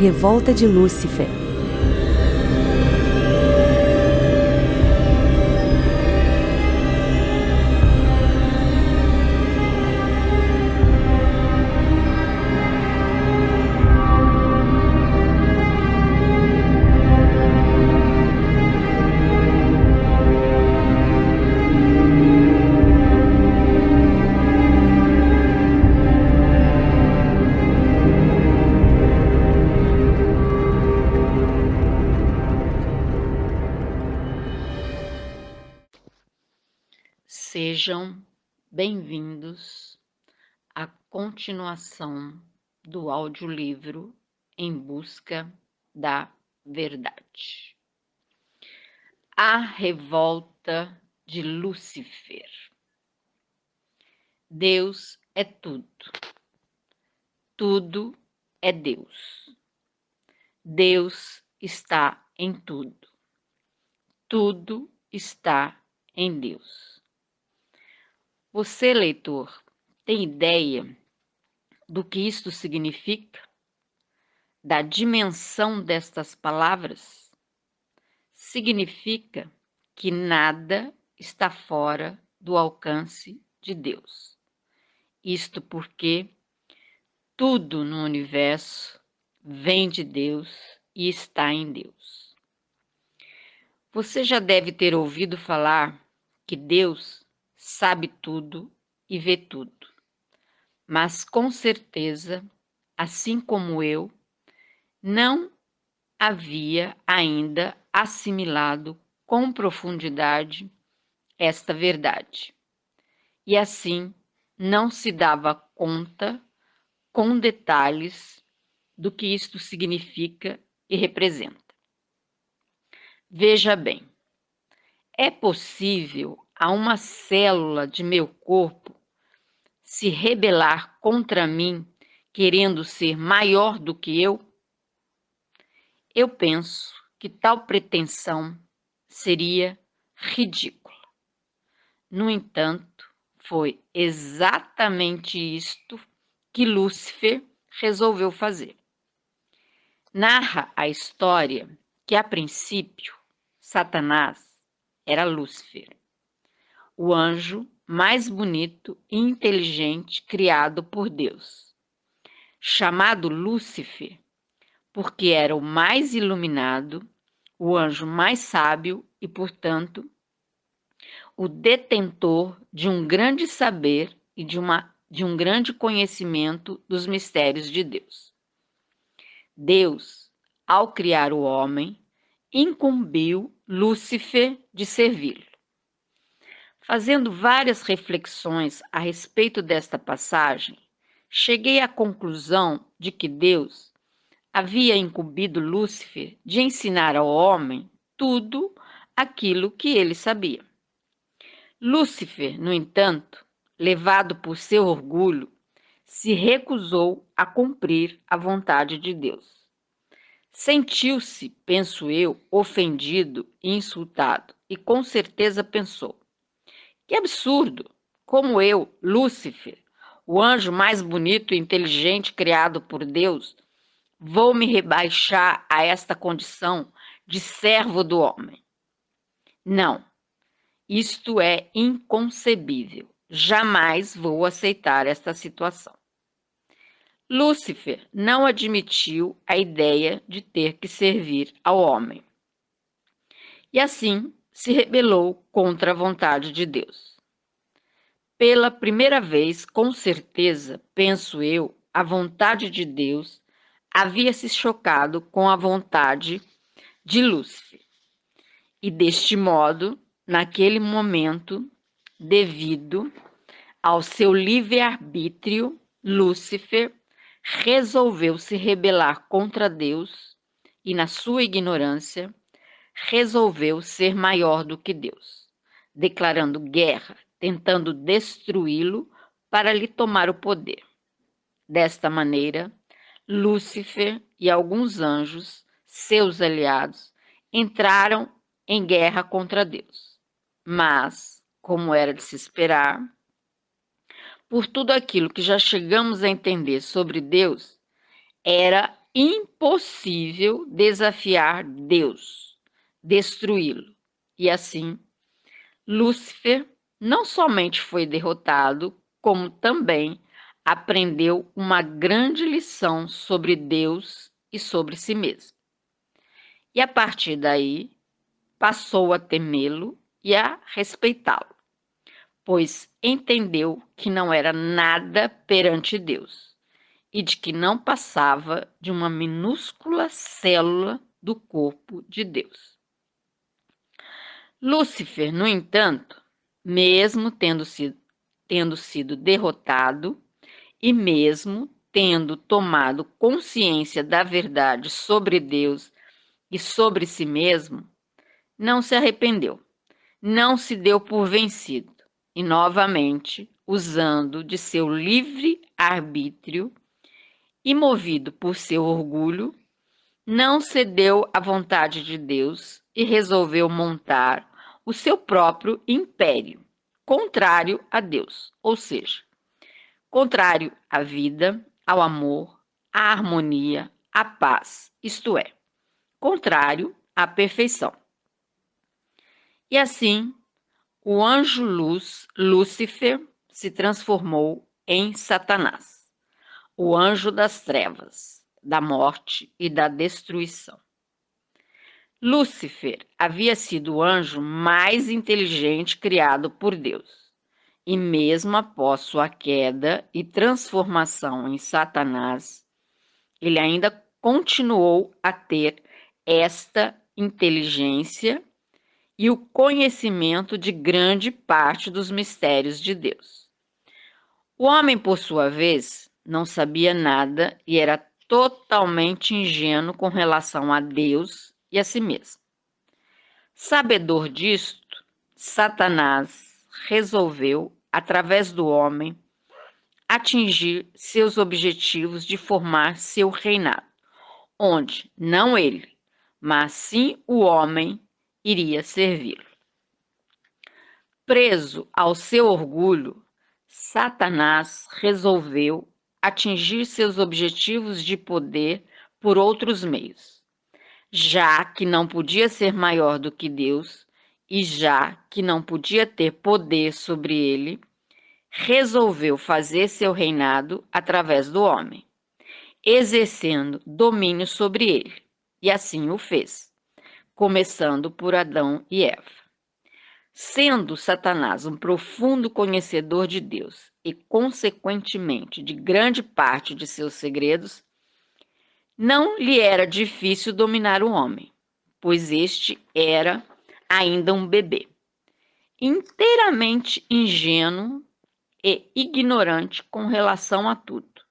revolta de Lúcifer. Sejam bem-vindos à continuação do audiolivro Em Busca da Verdade. A Revolta de Lúcifer. Deus é tudo. Tudo é Deus. Deus está em tudo. Tudo está em Deus. Você, leitor, tem ideia do que isto significa? Da dimensão destas palavras? Significa que nada está fora do alcance de Deus. Isto porque tudo no universo vem de Deus e está em Deus. Você já deve ter ouvido falar que Deus sabe tudo e vê tudo. Mas com certeza, assim como eu, não havia ainda assimilado com profundidade esta verdade. E assim não se dava conta com detalhes do que isto significa e representa. Veja bem, é possível a uma célula de meu corpo se rebelar contra mim, querendo ser maior do que eu? Eu penso que tal pretensão seria ridícula. No entanto, foi exatamente isto que Lúcifer resolveu fazer. Narra a história que, a princípio, Satanás era Lúcifer, o anjo mais bonito e inteligente criado por Deus. Chamado Lúcifer porque era o mais iluminado, o anjo mais sábio e, portanto, o detentor de um grande saber e de um grande conhecimento dos mistérios de Deus. Deus, ao criar o homem, incumbiu Lúcifer de servi-lo. Fazendo várias reflexões a respeito desta passagem, cheguei à conclusão de que Deus havia incumbido Lúcifer de ensinar ao homem tudo aquilo que ele sabia. Lúcifer, no entanto, levado por seu orgulho, se recusou a cumprir a vontade de Deus. Sentiu-se, penso eu, ofendido e insultado, e com certeza pensou: que absurdo! Como eu, Lúcifer, o anjo mais bonito e inteligente criado por Deus, vou me rebaixar a esta condição de servo do homem? Não, isto é inconcebível. Jamais vou aceitar esta situação. Lúcifer não admitiu a ideia de ter que servir ao homem. E assim se rebelou contra a vontade de Deus. Pela primeira vez, com certeza, penso eu, a vontade de Deus havia se chocado com a vontade de Lúcifer. E deste modo, naquele momento, devido ao seu livre-arbítrio, Lúcifer resolveu se rebelar contra Deus e, na sua ignorância, resolveu ser maior do que Deus, declarando guerra, tentando destruí-lo para lhe tomar o poder. Desta maneira, Lúcifer e alguns anjos, seus aliados, entraram em guerra contra Deus. Mas, como era de se esperar, por tudo aquilo que já chegamos a entender sobre Deus, era impossível desafiar Deus, destruí-lo. E assim, Lúcifer não somente foi derrotado, como também aprendeu uma grande lição sobre Deus e sobre si mesmo. E a partir daí, passou a temê-lo e a respeitá-lo, pois entendeu que não era nada perante Deus e de que não passava de uma minúscula célula do corpo de Deus. Lúcifer, no entanto, mesmo tendo sido derrotado e mesmo tendo tomado consciência da verdade sobre Deus e sobre si mesmo, não se arrependeu, não se deu por vencido e, novamente, usando de seu livre arbítrio e movido por seu orgulho, não cedeu à vontade de Deus e resolveu montar o seu próprio império, contrário a Deus, ou seja, contrário à vida, ao amor, à harmonia, à paz, isto é, contrário à perfeição. E assim, o anjo luz, Lúcifer, se transformou em Satanás, o anjo das trevas, da morte e da destruição. Lúcifer havia sido o anjo mais inteligente criado por Deus, e mesmo após sua queda e transformação em Satanás, ele ainda continuou a ter esta inteligência e o conhecimento de grande parte dos mistérios de Deus. O homem, por sua vez, não sabia nada e era totalmente ingênuo com relação a Deus e a si mesmo. Sabedor disto, Satanás resolveu, através do homem, atingir seus objetivos de formar seu reinado, onde não ele, mas sim o homem iria servi-lo. Preso ao seu orgulho, Satanás resolveu atingir seus objetivos de poder por outros meios, já que não podia ser maior do que Deus e já que não podia ter poder sobre ele, resolveu fazer seu reinado através do homem, exercendo domínio sobre ele, e assim o fez, começando por Adão e Eva. Sendo Satanás um profundo conhecedor de Deus e, consequentemente, de grande parte de seus segredos, não lhe era difícil dominar o homem, pois este era ainda um bebê, inteiramente ingênuo e ignorante com relação a tudo,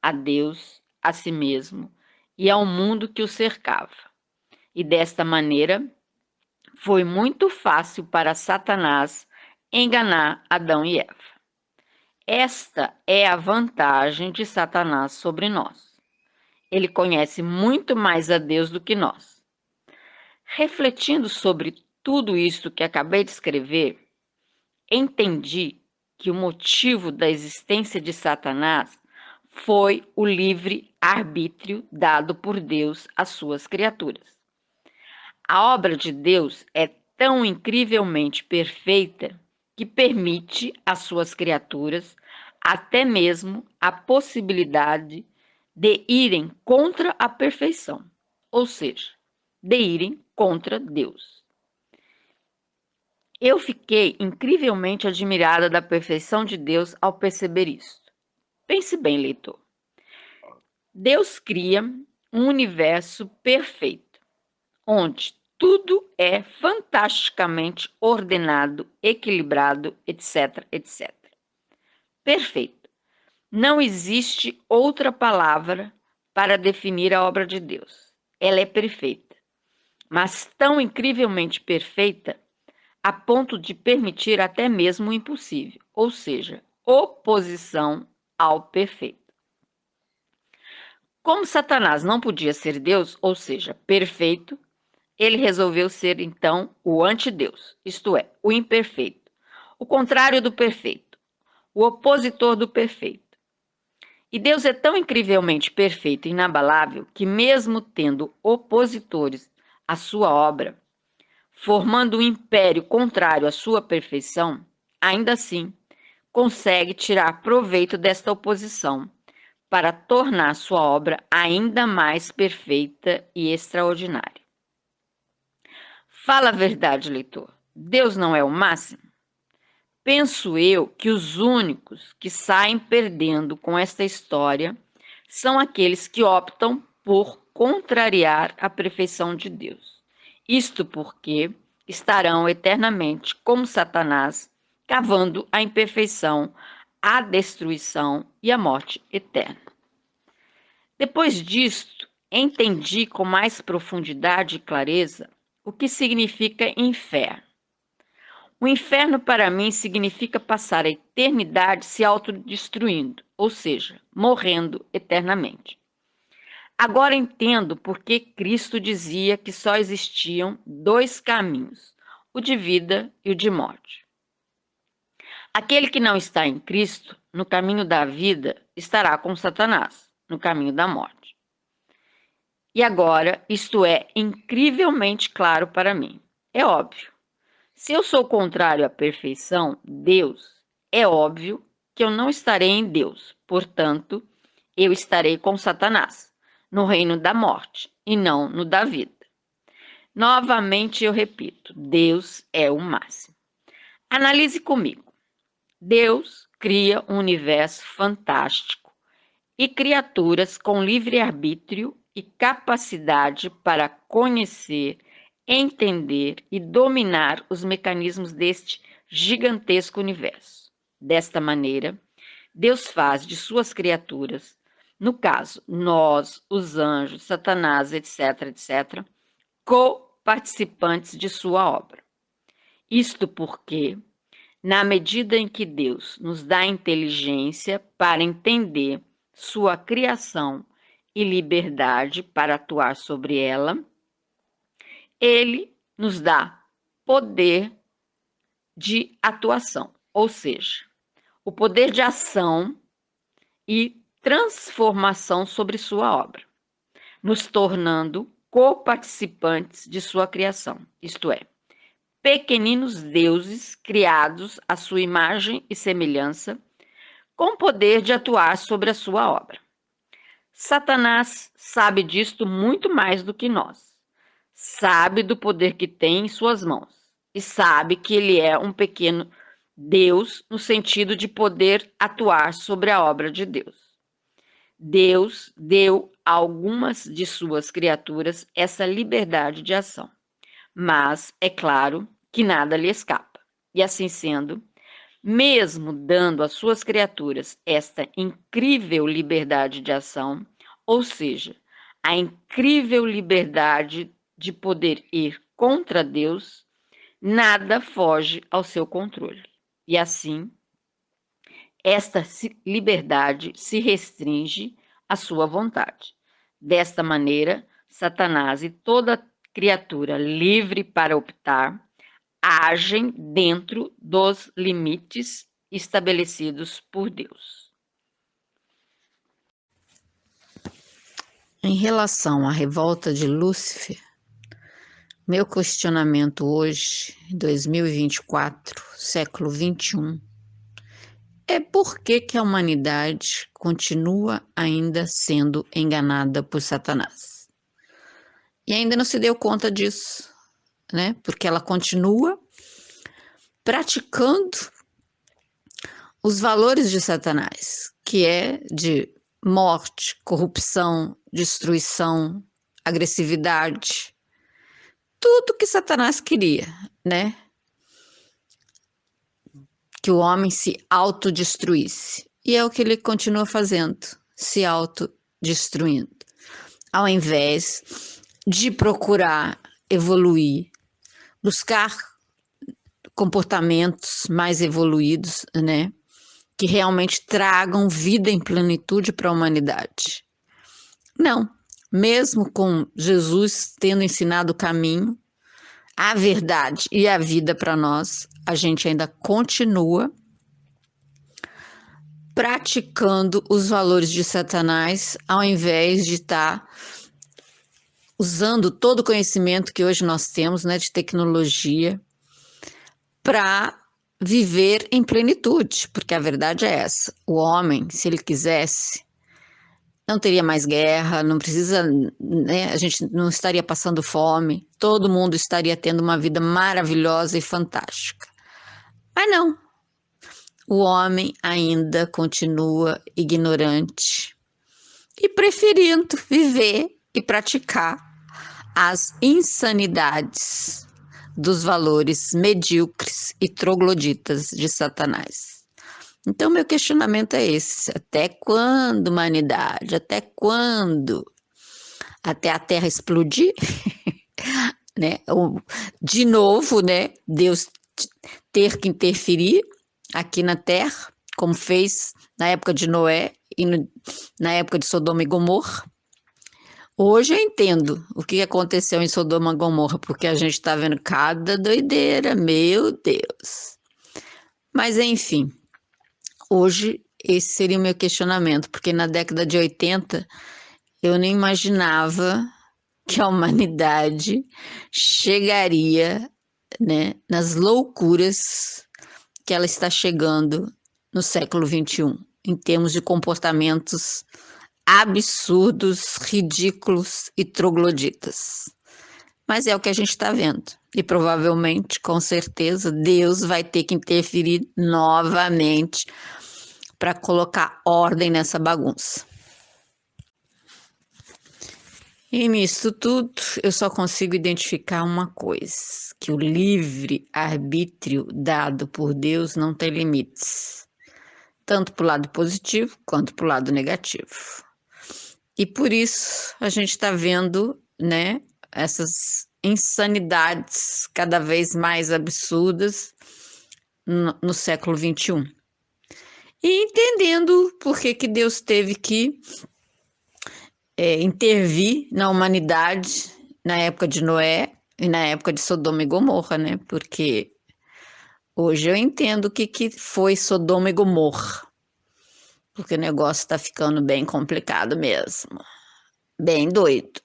a Deus, a si mesmo e ao mundo que o cercava. E desta maneira, foi muito fácil para Satanás enganar Adão e Eva. Esta é a vantagem de Satanás sobre nós. Ele conhece muito mais a Deus do que nós. Refletindo sobre tudo isto que acabei de escrever, entendi que o motivo da existência de Satanás foi o livre arbítrio dado por Deus às suas criaturas. A obra de Deus é tão incrivelmente perfeita que permite às suas criaturas até mesmo a possibilidade de irem contra a perfeição, ou seja, de irem contra Deus. Eu fiquei incrivelmente admirada da perfeição de Deus ao perceber isto. Pense bem, leitor. Deus cria um universo perfeito, onde tudo é fantasticamente ordenado, equilibrado, etc, etc. Perfeito. Não existe outra palavra para definir a obra de Deus. Ela é perfeita, mas tão incrivelmente perfeita a ponto de permitir até mesmo o impossível, ou seja, oposição ao perfeito. Como Satanás não podia ser Deus, ou seja, perfeito, ele resolveu ser, então, o antideus, isto é, o imperfeito, o contrário do perfeito, o opositor do perfeito. E Deus é tão incrivelmente perfeito e inabalável que, mesmo tendo opositores à sua obra, formando um império contrário à sua perfeição, ainda assim consegue tirar proveito desta oposição para tornar sua obra ainda mais perfeita e extraordinária. Fala a verdade, leitor. Deus não é o máximo? Penso eu que os únicos que saem perdendo com esta história são aqueles que optam por contrariar a perfeição de Deus. Isto porque estarão eternamente como Satanás, cavando a imperfeição, a destruição e a morte eterna. Depois disto, entendi com mais profundidade e clareza o que significa inferno. O inferno para mim significa passar a eternidade se autodestruindo, ou seja, morrendo eternamente. Agora entendo por que Cristo dizia que só existiam dois caminhos, o de vida e o de morte. Aquele que não está em Cristo, no caminho da vida, estará com Satanás, no caminho da morte. E agora isto é incrivelmente claro para mim. É óbvio. Se eu sou contrário à perfeição, Deus, é óbvio que eu não estarei em Deus. Portanto, eu estarei com Satanás, no reino da morte, e não no da vida. Novamente eu repito, Deus é o máximo. Analise comigo. Deus cria um universo fantástico e criaturas com livre-arbítrio e capacidade para conhecer, entender e dominar os mecanismos deste gigantesco universo. Desta maneira, Deus faz de suas criaturas, no caso, nós, os anjos, Satanás, etc., etc., co-participantes de sua obra. Isto porque, na medida em que Deus nos dá inteligência para entender sua criação e liberdade para atuar sobre ela, Ele nos dá poder de atuação, ou seja, o poder de ação e transformação sobre sua obra, nos tornando co-participantes de sua criação, isto é, pequeninos deuses criados à sua imagem e semelhança, com poder de atuar sobre a sua obra. Satanás sabe disto muito mais do que nós. Sabe do poder que tem em suas mãos e sabe que ele é um pequeno Deus no sentido de poder atuar sobre a obra de Deus. Deus deu a algumas de suas criaturas essa liberdade de ação, mas é claro que nada lhe escapa. E assim sendo, mesmo dando às suas criaturas esta incrível liberdade de ação, ou seja, a incrível liberdade de poder ir contra Deus, nada foge ao seu controle. E assim, esta liberdade se restringe à sua vontade. Desta maneira, Satanás e toda criatura livre para optar agem dentro dos limites estabelecidos por Deus. Em relação à revolta de Lúcifer, meu questionamento hoje, em 2024, século 21, é por que a humanidade continua ainda sendo enganada por Satanás. E ainda não se deu conta disso, né? Porque ela continua praticando os valores de Satanás, que é de morte, corrupção, destruição, agressividade, tudo que Satanás queria, né? Que o homem se autodestruísse. E é o que ele continua fazendo, se autodestruindo. Ao invés de procurar evoluir, buscar comportamentos mais evoluídos, né? Que realmente tragam vida em plenitude para a humanidade. Não, mesmo com Jesus tendo ensinado o caminho, a verdade e a vida para nós, a gente ainda continua praticando os valores de Satanás, ao invés de estar usando todo o conhecimento que hoje nós temos, né, de tecnologia, para viver em plenitude, porque a verdade é essa: o homem, se ele quisesse, não teria mais guerra, não precisa, né, a gente não estaria passando fome, todo mundo estaria tendo uma vida maravilhosa e fantástica. Mas não, o homem ainda continua ignorante e preferindo viver e praticar as insanidades dos valores medíocres e trogloditas de Satanás. Então, meu questionamento é esse: até quando, humanidade? Até quando? Até a Terra explodir? Né? De novo, né? Deus ter que interferir aqui na Terra, como fez na época de Noé e na época de Sodoma e Gomorra. Hoje eu entendo o que aconteceu em Sodoma e Gomorra, porque a gente está vendo cada doideira, meu Deus. Mas enfim, hoje esse seria o meu questionamento, porque na década de 80 eu nem imaginava que a humanidade chegaria, né, nas loucuras que ela está chegando no século XXI, em termos de comportamentos absurdos, ridículos e trogloditas. Mas é o que a gente está vendo. E provavelmente, com certeza, Deus vai ter que interferir novamente para colocar ordem nessa bagunça. E nisso tudo, eu só consigo identificar uma coisa: que o livre arbítrio dado por Deus não tem limites, tanto para o lado positivo quanto para o lado negativo. E por isso a gente está vendo, né, essas insanidades cada vez mais absurdas no século XXI. E entendendo por que Deus teve que intervir na humanidade na época de Noé e na época de Sodoma e Gomorra, né? Porque hoje eu entendo o que foi Sodoma e Gomorra, porque o negócio está ficando bem complicado mesmo, bem doido.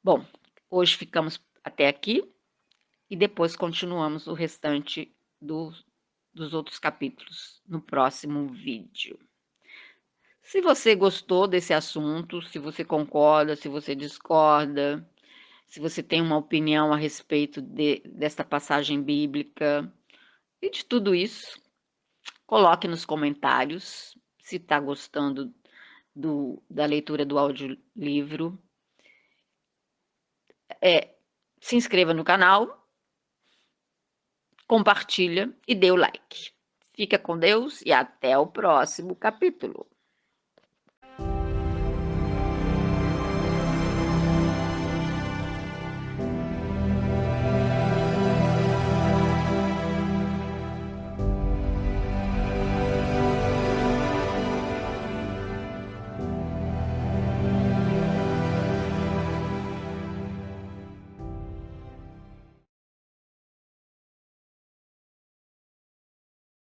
Bom, hoje ficamos até aqui e depois continuamos o restante dos outros capítulos no próximo vídeo. Se você gostou desse assunto, se você concorda, se você discorda, se você tem uma opinião a respeito desta passagem bíblica e de tudo isso, coloque nos comentários se está gostando da leitura do audiolivro. Se inscreva no canal, compartilha e dê o like. Fica com Deus e até o próximo capítulo.